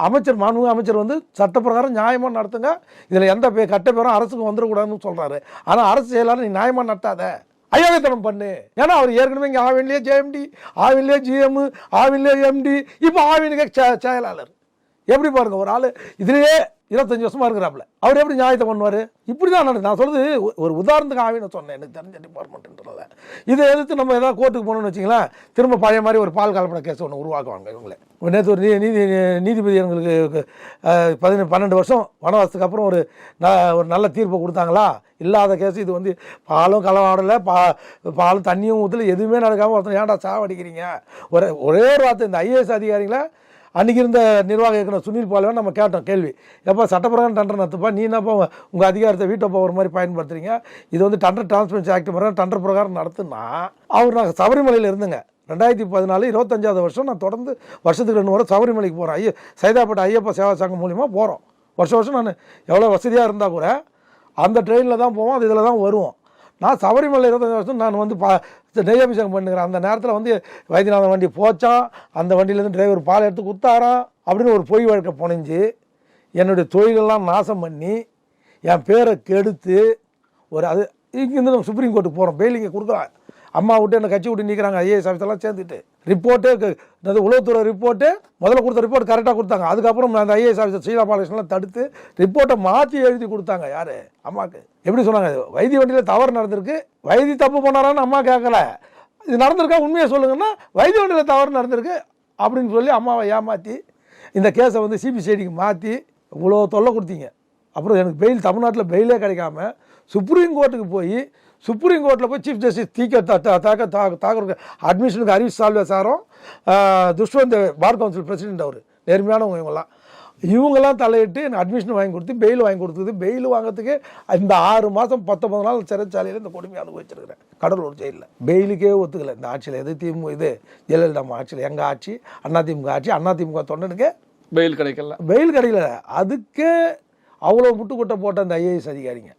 அமைச்சர் மாண்புமிகு அமைச்சர் வந்து சட்டப்பிரகாரம் நியாயமாக நடத்துங்க, இதில் எந்த கட்ட பேரும் அரசுக்கு வந்துடக்கூடாதுன்னு சொல்கிறாரு. ஆனால் அரசு செயலாளர் நீ நியாயமாக நடத்தாத, அயோக்கியத்தனம் பண்ணு. ஏன்னா அவர் ஏற்கனவே இங்கே ஆவின்லேயே ஜேஎம்டி, ஆவின்லேயே ஜிஎம், ஆவின்லேயே எம்டி, இப்போ ஆவினுக்கே செயலாளர். எப்படி பாருங்க, ஒரு ஆள் இதுலேயே 25 வருஷமாக இருக்கிறாப்புல, அவர் எப்படி நியாயத்தை பண்ணுவார்? இப்படி தான் நான் சொல்கிறது ஒரு உதாரணத்துக்கு ஆவின்னு சொன்னேன், எனக்கு தெரிஞ்ச டிபார்ட்மெண்ட்ன்றத. இதை எதிர்த்து நம்ம ஏதாவது கோர்ட்டுக்கு போகணும்னு வச்சிங்களேன், திரும்ப பழைய மாதிரி ஒரு பால் கலப்பட கேஸ் ஒன்று உருவாக்குவாங்க இவங்களே. நேற்று ஒரு நீதிபதி எங்களுக்கு 12 வருஷம் வனவாசத்துக்கு அப்புறம் ஒரு நல்ல தீர்ப்பை கொடுத்தாங்களா? இல்லாத கேஸ் இது. வந்து பாலும் களவாடலை, பாலும் தண்ணியும் ஊற்றல, எதுவுமே நடக்காமல் ஒருத்தர் ஏன்டா சாவடிக்கிறீங்க? ஒரே ஒரு வார்த்தை இந்த ஐஏஎஸ் அதிகாரிகளை அன்றைக்கி இருந்த நிர்வாக இயக்குனர் சுனில் பாலவன் நம்ம கேட்டோம் கேள்வி, எப்போ சட்டப்பிரகாரம் டெண்டர் நடத்துப்பா, நீ என்னப்பா உங்கள் அதிகாரத்தை வீட்டை போகிற மாதிரி பயன்படுத்துறீங்க? இது வந்து டெண்டர் டிரான்ஸ்பரன்சி ஆக்ட் பிரகாரம் டெண்டர் பிரகாரம் நடத்துனா அவர் நாங்கள் சபரிமலையில் இருந்துங்க 2014 25வது வருஷம் நான் தொடர்ந்து வருஷத்துக்கு 2 முறை சபரிமலைக்கு போகிறேன். சைதாப்பேட்டை ஐயப்பா சேவா சங்கம் மூலிமா போகிறோம். வருஷம் நான் எவ்வளோ வசதியாக இருந்தால் கூட அந்த ட்ரெயினில் தான் போவோம், அது இதில் தான் வருவோம். நான் சபரிமலை 25 வருஷம் நான் வந்து நெய்யபிஷேகம் பண்ணுகிறேன். அந்த நேரத்தில் வந்து வைத்தியநாதன் வண்டி போச்சான், அந்த வண்டியிலேருந்து டிரைவர் பால் எடுத்து குத்தாரான் அப்படின்னு ஒரு பொய் வழக்கை புனைஞ்சு என்னுடைய தொழிலெல்லாம் நாசம் பண்ணி என் பேரை கெடுத்து ஒரு அது இங்கேருந்து நம்ம சுப்ரீம் கோர்ட்டுக்கு போகிறோம், பெயில் இங்கே கொடுக்குறான். அம்மா விட்டு என்னை கட்சி விட்டு நிற்கிறாங்க, ஐஏஎஸ் ஆஃபீஸெல்லாம் சேர்ந்துட்டு. ரிப்போர்ட்டு உளவுத்துறை ரிப்போர்ட்டு முதல்ல கொடுத்த ரிப்போர்ட் கரெக்டாக கொடுத்தாங்க. அதுக்கப்புறம் அந்த ஐஏஎஸ் ஆஃபீஸர் ஷீலா பாலகிருஷ்ணன்லாம் தடுத்து ரிப்போர்ட்டை மாற்றி எழுதி கொடுத்தாங்க. யார்? அம்மாவுக்கு. எப்படி சொன்னாங்க, வைத்திய வண்டியில் தவறு நடந்திருக்கு, வைத்திய தப்பு பண்ணாரான்னு அம்மா கேட்கல, இது நடந்திருக்கா உண்மையை சொல்லுங்கன்னா வைத்திய வண்டியில் தவறு நடந்திருக்கு அப்படின்னு சொல்லி அம்மாவை ஏமாற்றி இந்த கேஸை வந்து சிபிசிஐடிக்கு மாற்றி இவ்வளோ தொல்லை கொடுத்தீங்க. அப்புறம் எனக்கு பெயில் தமிழ்நாட்டில் பெயிலே கிடைக்காம சுப்ரீம் கோர்ட்டுக்கு போய் சுப்ரீம் கோர்ட்டில் போய் சீஃப் ஜஸ்டிஸ் தாக்கூர் அட்மிஷனுக்கு ஹரிஷ் சால்வே சாரும் துஷ்வந்த் பார் கவுன்சில் பிரசிடென்ட், அவர் நேர்மையானவங்க இவங்கெல்லாம் தலையிட்டு எனக்கு அட்மிஷன் வாங்கி கொடுத்து பெயில் வாங்கி கொடுத்தது. பெயில் வாங்கிறதுக்கு இந்த 6 மாதம் 19 நாள் சிறைச்சாலையில் இந்த கொடுமையை அனுபவிச்சிருக்கிறேன் கடலூர் ஜெயிலில். பெயிலுக்கே ஒத்துக்கலை இந்த ஆட்சியில். இது ஜெயலலிதா ஆட்சியில், எங்கள் ஆட்சி அதிமுக ஆட்சி, அதிமுக தொண்டனுக்கு பெயில் கிடைக்கல. அதுக்கே அவ்வளோ முட்டுக்கொட்டை போட்ட அந்த ஐஏஎஸ் அதிகாரிங்க